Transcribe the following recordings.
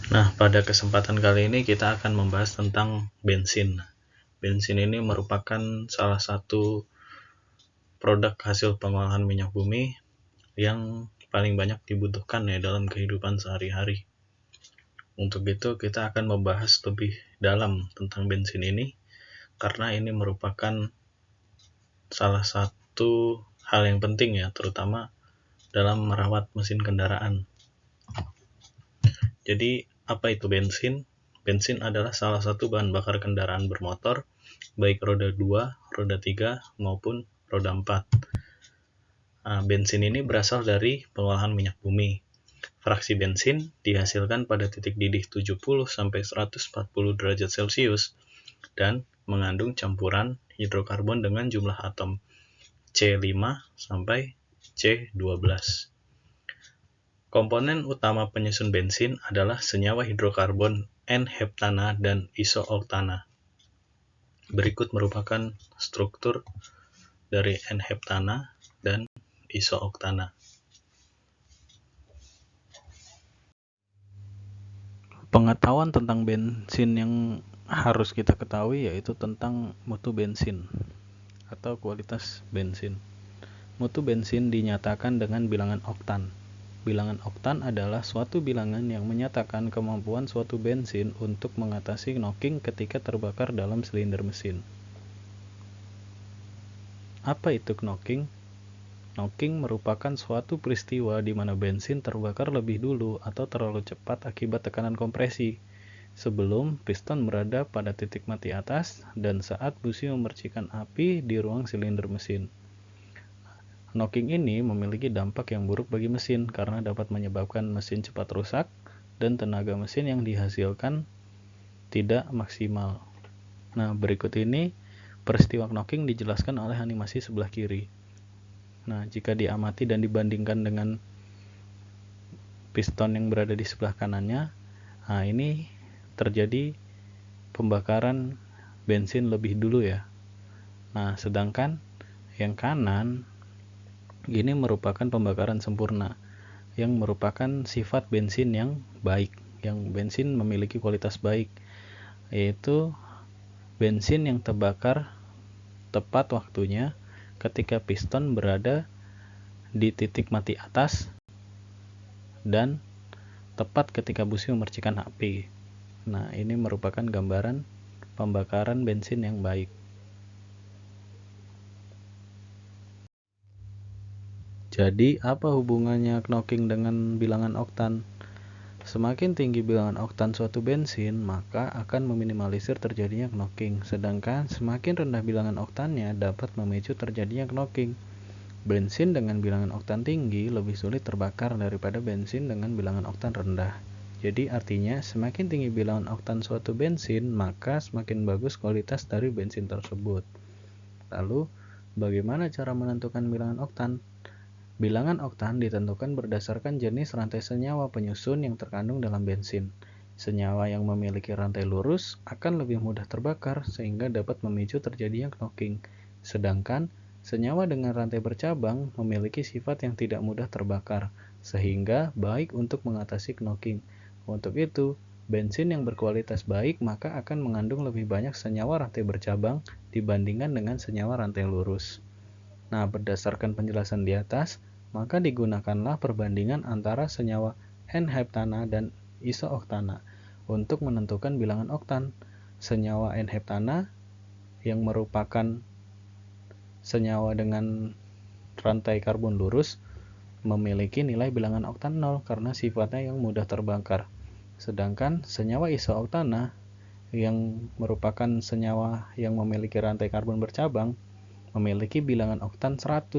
Nah, pada kesempatan kali ini kita akan membahas tentang bensin. Bensin ini merupakan salah satu produk hasil pengolahan minyak bumi yang paling banyak dibutuhkan ya dalam kehidupan sehari-hari. Untuk itu kita akan membahas lebih dalam tentang bensin ini karena ini merupakan salah satu hal yang penting ya, terutama dalam merawat mesin kendaraan. Jadi, apa itu bensin? Bensin adalah salah satu bahan bakar kendaraan bermotor, baik roda 2, roda 3, maupun roda 4. Bensin ini berasal dari pengolahan minyak bumi. Fraksi bensin dihasilkan pada titik didih 70-140 derajat Celcius dan mengandung campuran hidrokarbon dengan jumlah atom C5 sampai C12. Komponen utama penyusun bensin adalah senyawa hidrokarbon N-heptana dan isooktana. Berikut merupakan struktur dari N-heptana dan isooktana. Pengetahuan tentang bensin yang harus kita ketahui yaitu tentang mutu bensin atau kualitas bensin. Mutu bensin dinyatakan dengan bilangan oktan. Bilangan oktan adalah suatu bilangan yang menyatakan kemampuan suatu bensin untuk mengatasi knocking ketika terbakar dalam silinder mesin. Apa itu knocking? Knocking merupakan suatu peristiwa di mana bensin terbakar lebih dulu atau terlalu cepat akibat tekanan kompresi, sebelum piston berada pada titik mati atas dan saat busi memercikan api di ruang silinder mesin. Knocking ini memiliki dampak yang buruk bagi mesin karena dapat menyebabkan mesin cepat rusak dan tenaga mesin yang dihasilkan tidak maksimal. Nah, berikut ini peristiwa knocking dijelaskan oleh animasi sebelah kiri. Nah, jika diamati dan dibandingkan dengan piston yang berada di sebelah kanannya, nah ini terjadi pembakaran bensin lebih dulu ya. Nah, sedangkan yang kanan ini merupakan pembakaran sempurna yang merupakan sifat bensin yang baik, yang bensin memiliki kualitas baik, yaitu bensin yang terbakar tepat waktunya ketika piston berada di titik mati atas dan tepat ketika busi memercikan api. Nah, ini merupakan gambaran pembakaran bensin yang baik. Jadi, apa hubungannya knocking dengan bilangan oktan? Semakin tinggi bilangan oktan suatu bensin, maka akan meminimalisir terjadinya knocking. Sedangkan semakin rendah bilangan oktannya dapat memicu terjadinya knocking. Bensin dengan bilangan oktan tinggi lebih sulit terbakar daripada bensin dengan bilangan oktan rendah. Jadi artinya semakin tinggi bilangan oktan suatu bensin, maka semakin bagus kualitas dari bensin tersebut. Lalu, bagaimana cara menentukan bilangan oktan? Bilangan oktan ditentukan berdasarkan jenis rantai senyawa penyusun yang terkandung dalam bensin. Senyawa yang memiliki rantai lurus akan lebih mudah terbakar sehingga dapat memicu terjadinya knocking. Sedangkan senyawa dengan rantai bercabang memiliki sifat yang tidak mudah terbakar sehingga baik untuk mengatasi knocking. Untuk itu, bensin yang berkualitas baik maka akan mengandung lebih banyak senyawa rantai bercabang dibandingkan dengan senyawa rantai lurus. Nah, berdasarkan penjelasan di atas, maka digunakanlah perbandingan antara senyawa N-heptana dan isooktana untuk menentukan bilangan oktan. Senyawa N-heptana yang merupakan senyawa dengan rantai karbon lurus memiliki nilai bilangan oktan 0 karena sifatnya yang mudah terbakar. Sedangkan senyawa isooktana yang merupakan senyawa yang memiliki rantai karbon bercabang memiliki bilangan oktan 100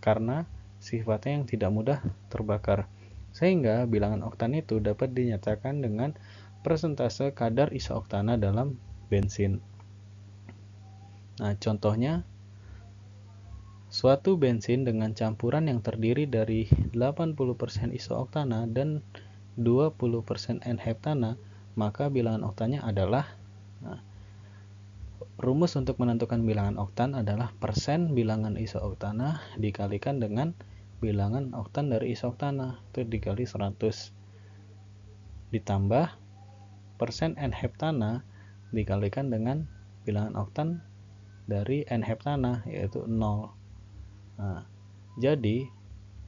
karena sifatnya yang tidak mudah terbakar. Sehingga bilangan oktan itu dapat dinyatakan dengan persentase kadar isooktana dalam bensin. Nah, contohnya suatu bensin dengan campuran yang terdiri dari 80% isooktana dan 20% N-heptana, maka bilangan oktannya adalah rumus untuk menentukan bilangan oktan adalah persen bilangan isooktana dikalikan dengan bilangan oktan dari isooktana, itu dikali 100. ditambah persen N heptana dikalikan dengan bilangan oktan dari N heptana, yaitu 0. Nah, jadi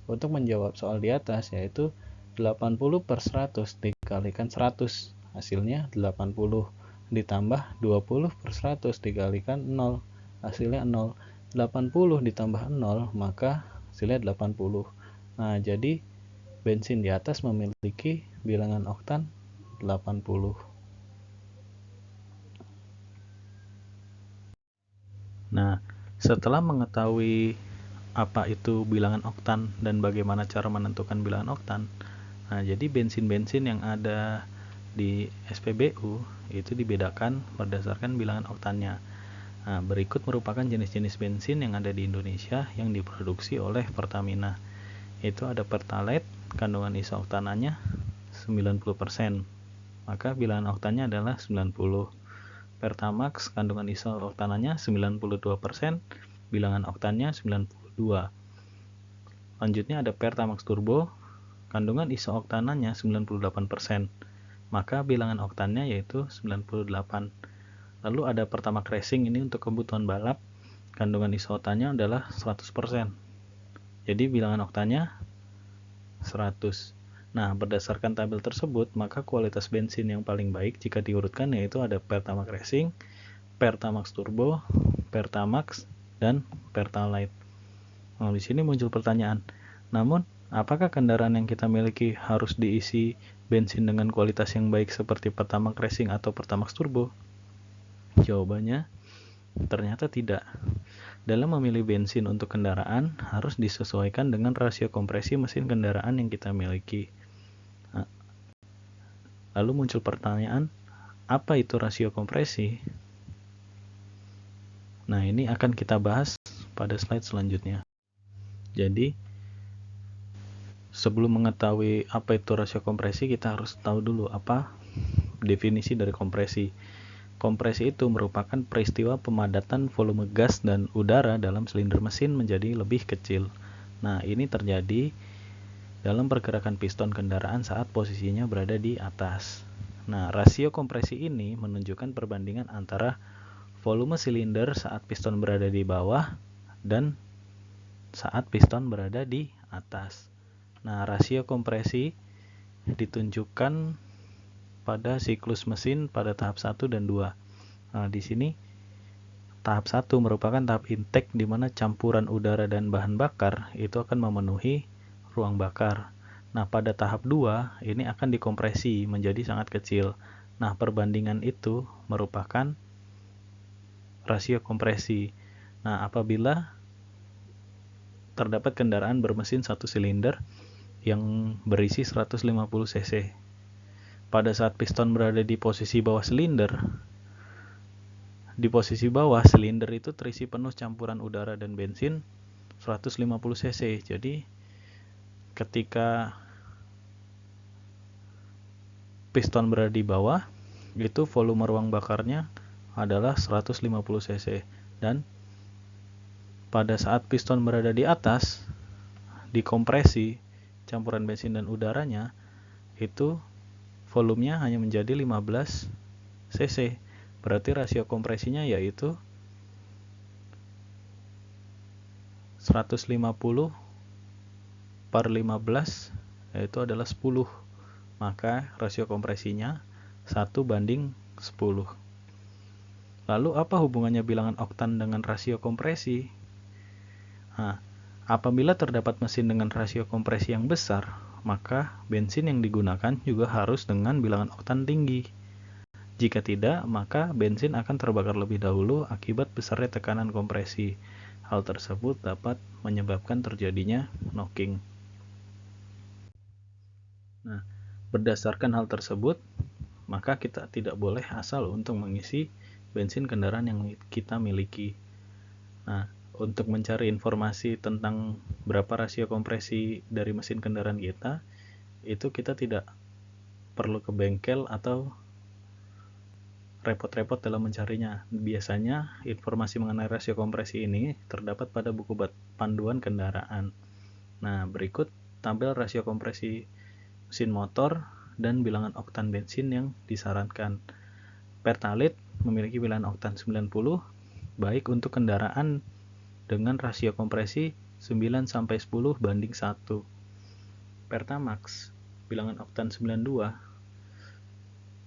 untuk menjawab soal di atas, yaitu 80 per 100 dikalikan 100, hasilnya 80, ditambah 20 per 100 dikalikan 0, hasilnya 0. 80 ditambah 0, maka hasilnya 80. Nah, jadi bensin di atas memiliki bilangan oktan 80. Nah, setelah mengetahui apa itu bilangan oktan dan bagaimana cara menentukan bilangan oktan, nah jadi bensin-bensin yang ada di SPBU itu dibedakan berdasarkan bilangan oktannya. Nah, berikut merupakan jenis-jenis bensin yang ada di Indonesia yang diproduksi oleh Pertamina. Itu ada Pertalite, kandungan isooktananya 90%, maka bilangan oktannya adalah 90. Pertamax, kandungan isooktananya 92%, bilangan oktannya 92. Lanjutnya ada Pertamax Turbo, kandungan isooktananya 98%, maka bilangan oktannya yaitu 98. Lalu ada Pertamax Racing, ini untuk kebutuhan balap, kandungan isooktannya adalah 100%. Jadi bilangan oktannya 100. Nah, berdasarkan tabel tersebut, maka kualitas bensin yang paling baik jika diurutkan yaitu ada Pertamax Racing, Pertamax Turbo, Pertamax, dan Pertalite. Nah, di sini muncul pertanyaan, namun apakah kendaraan yang kita miliki harus diisi bensin dengan kualitas yang baik seperti Pertamax Racing atau Pertamax Turbo? Jawabannya, ternyata tidak. Dalam memilih bensin untuk kendaraan, harus disesuaikan dengan rasio kompresi mesin kendaraan yang kita miliki. Nah, lalu muncul pertanyaan, apa itu rasio kompresi? Nah, ini akan kita bahas pada slide selanjutnya. Jadi, sebelum mengetahui apa itu rasio kompresi, kita harus tahu dulu apa definisi dari kompresi. Kompresi itu merupakan peristiwa pemadatan volume gas dan udara dalam silinder mesin menjadi lebih kecil. Nah, ini terjadi dalam pergerakan piston kendaraan saat posisinya berada di atas. Nah, rasio kompresi ini menunjukkan perbandingan antara volume silinder saat piston berada di bawah dan saat piston berada di atas. Nah, rasio kompresi ditunjukkan pada siklus mesin pada tahap 1 dan 2. Nah, di sini tahap 1 merupakan tahap intake di mana campuran udara dan bahan bakar itu akan memenuhi ruang bakar. Nah, pada tahap 2 ini akan dikompresi menjadi sangat kecil. Nah, perbandingan itu merupakan rasio kompresi. Nah, apabila terdapat kendaraan bermesin satu silinder yang berisi 150 cc. Pada saat piston berada di posisi bawah silinder, itu terisi penuh campuran udara dan bensin 150 cc. Jadi ketika piston berada di bawah, itu volume ruang bakarnya adalah 150 cc, dan pada saat piston berada di atas, dikompresi campuran bensin dan udaranya, itu volumenya hanya menjadi 15 cc. Berarti rasio kompresinya yaitu 150 per 15, yaitu adalah 10. Maka rasio kompresinya 1:10. Lalu apa hubungannya bilangan oktan dengan rasio kompresi? Nah, apabila terdapat mesin dengan rasio kompresi yang besar, maka bensin yang digunakan juga harus dengan bilangan oktan tinggi. Jika tidak, maka bensin akan terbakar lebih dahulu akibat besarnya tekanan kompresi. Hal tersebut dapat menyebabkan terjadinya knocking. Nah, berdasarkan hal tersebut, maka kita tidak boleh asal untuk mengisi bensin kendaraan yang kita miliki. Nah, untuk mencari informasi tentang berapa rasio kompresi dari mesin kendaraan kita, itu kita tidak perlu ke bengkel atau repot-repot dalam mencarinya. Biasanya informasi mengenai rasio kompresi ini terdapat pada buku panduan kendaraan. Nah, berikut tabel rasio kompresi mesin motor dan bilangan oktan bensin yang disarankan. Pertalite memiliki bilangan oktan 90, baik untuk kendaraan dengan rasio kompresi 9-10 banding 1. Pertamax bilangan oktan 92,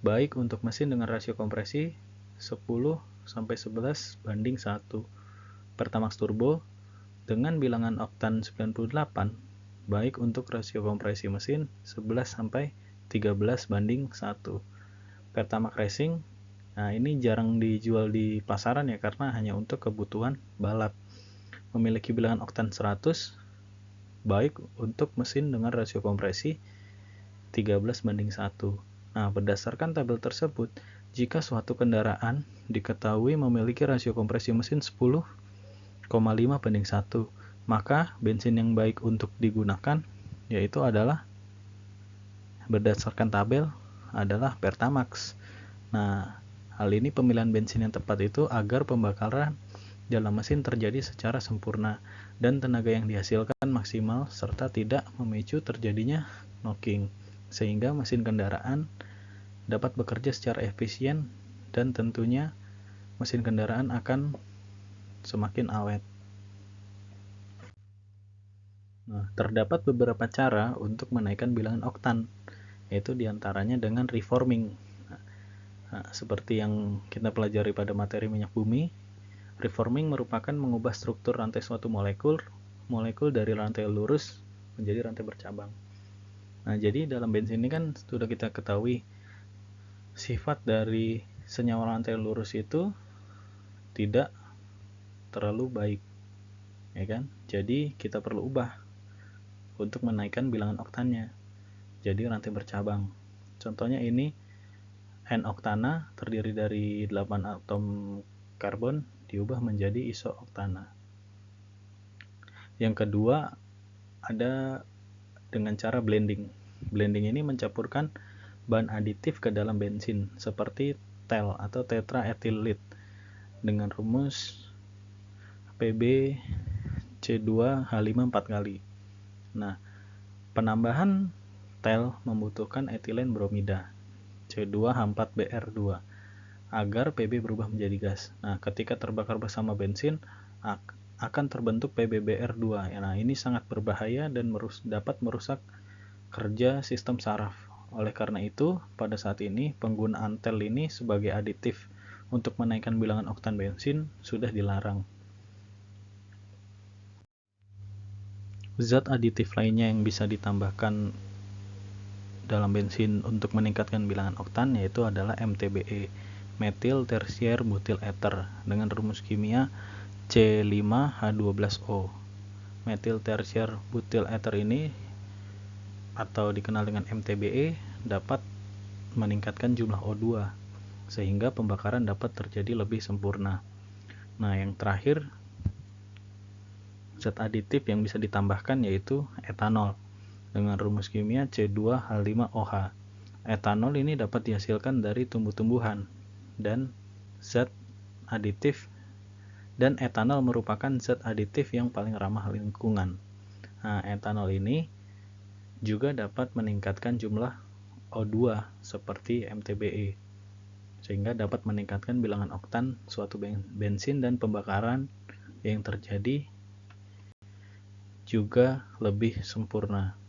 baik untuk mesin dengan rasio kompresi 10-11 banding 1. Pertamax Turbo dengan bilangan oktan 98, baik untuk rasio kompresi mesin 11-13 banding 1. Pertamax Racing, nah ini jarang dijual di pasaran ya karena hanya untuk kebutuhan balap. Memiliki bilangan oktan 100, baik untuk mesin dengan rasio kompresi 13:1. Nah, berdasarkan tabel tersebut, jika suatu kendaraan diketahui memiliki rasio kompresi mesin 10,5:1, maka bensin yang baik untuk digunakan yaitu adalah berdasarkan tabel adalah Pertamax. Nah, hal ini pemilihan bensin yang tepat itu agar pembakaran dalam mesin terjadi secara sempurna dan tenaga yang dihasilkan maksimal serta tidak memicu terjadinya knocking, sehingga mesin kendaraan dapat bekerja secara efisien dan tentunya mesin kendaraan akan semakin awet. Nah, terdapat beberapa cara untuk menaikkan bilangan oktan, yaitu diantaranya dengan reforming. Nah, seperti yang kita pelajari pada materi minyak bumi, reforming merupakan mengubah struktur rantai suatu molekul dari rantai lurus menjadi rantai bercabang. Nah, jadi dalam bensin ini kan sudah kita ketahui sifat dari senyawa rantai lurus itu tidak terlalu baik, ya kan? Jadi kita perlu ubah untuk menaikkan bilangan oktannya jadi rantai bercabang. Contohnya ini N-oktana terdiri dari 8 atom karbon diubah menjadi iso-oktana. Yang kedua ada dengan cara blending. Blending ini mencampurkan bahan aditif ke dalam bensin seperti TEL atau tetraethyl dengan rumus PbC2H5 4 kali. Nah, penambahan TEL membutuhkan etilen bromida C2H4Br2 agar Pb berubah menjadi gas. Nah, ketika terbakar bersama bensin akan terbentuk PbBr2. Nah, ini sangat berbahaya dan dapat merusak kerja sistem saraf. Oleh karena itu, pada saat ini penggunaan TEL ini sebagai aditif untuk menaikkan bilangan oktan bensin sudah dilarang. Zat aditif lainnya yang bisa ditambahkan dalam bensin untuk meningkatkan bilangan oktan yaitu adalah MTBE, metil tersier butil ether, dengan rumus kimia C5H12O. Metil tersier butil ether ini atau dikenal dengan MTBE dapat meningkatkan jumlah O2 sehingga pembakaran dapat terjadi lebih sempurna. Nah, yang terakhir zat aditif yang bisa ditambahkan yaitu etanol dengan rumus kimia C2H5OH. Etanol ini dapat dihasilkan dari tumbuh-tumbuhan dan etanol merupakan zat aditif yang paling ramah lingkungan. Nah, etanol ini juga dapat meningkatkan jumlah O2 seperti MTBE sehingga dapat meningkatkan bilangan oktan suatu bensin dan pembakaran yang terjadi juga lebih sempurna.